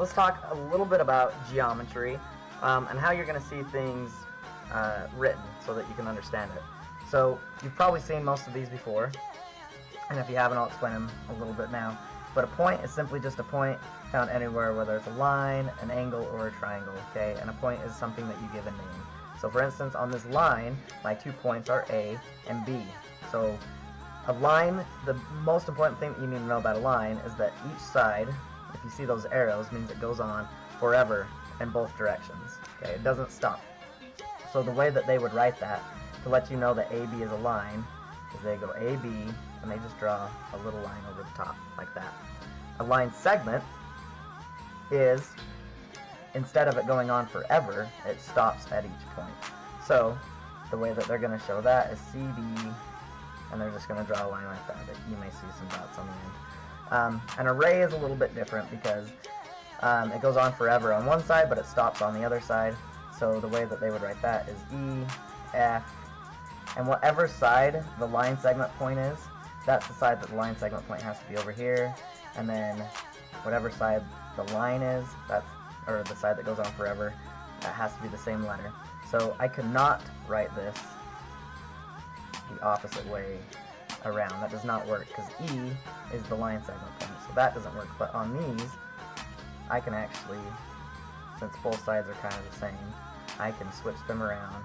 let's talk a little bit about geometry and how you're going to see things written so that you can understand it. So you've probably seen most of these before, and if you haven't, I'll explain them a little bit now. But a point is simply just a point found anywhere, whether it's a line, an angle, or a triangle, okay? And a point is something that you give a name. So for instance, on this line, my 2 points are A and B. So a line, the most important thing that you need to know about a line is that each side, if you see those arrows, means it goes on forever in both directions, okay? It doesn't stop. So the way that they would write that, to let you know that AB is a line, is they go AB, and they just draw a little line over the top, like that. A line segment is, instead of it going on forever, it stops at each point. So the way that they're going to show that is CB, and they're just going to draw a line like that. You may see some dots on the end. An array is a little bit different because it goes on forever on one side, but it stops on the other side. So the way that they would write that is E, F, and whatever side the line segment point is, that's the side that the line segment point has to be over here, and then whatever side the line is, or the side that goes on forever, that has to be the same letter. So I could not write this the opposite way around. That does not work because E is the line segment point, so that doesn't work. But on these, I can actually, since both sides are kind of the same, I can switch them around,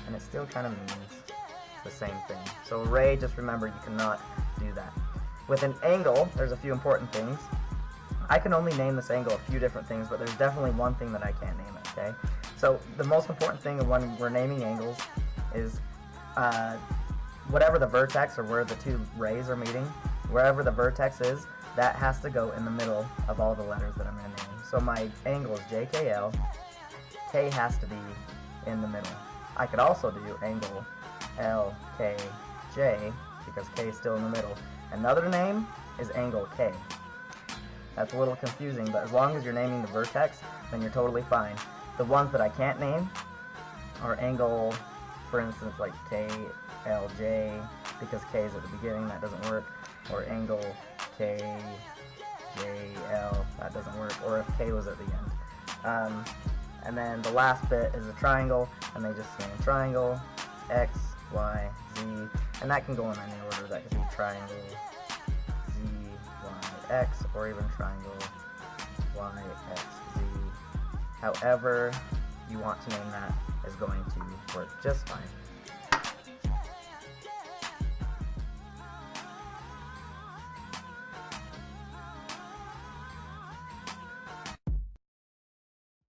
and it still kind of means the same thing. So array, just remember, you cannot do that. With an angle, there's a few important things. I can only name this angle a few different things, but there's definitely one thing that I can't name it, okay? So the most important thing when we're naming angles is whatever the vertex, or where the two rays are meeting, wherever the vertex is, that has to go in the middle of all the letters that I'm going to name. So my angle is JKL, K has to be in the middle. I could also do angle LKJ, because K is still in the middle. Another name is angle K. That's a little confusing, but as long as you're naming the vertex, then you're totally fine. The ones that I can't name are angle, for instance, like KLJ, because K is at the beginning, that doesn't work, or angle KJL, that doesn't work, or if K was at the end. And then the last bit is a triangle, and they just name triangle, X, Y, Z, and that can go in any order. That could be triangle Z, Y, X, or even triangle Y, X, Z. However you want to name that is going to work just fine.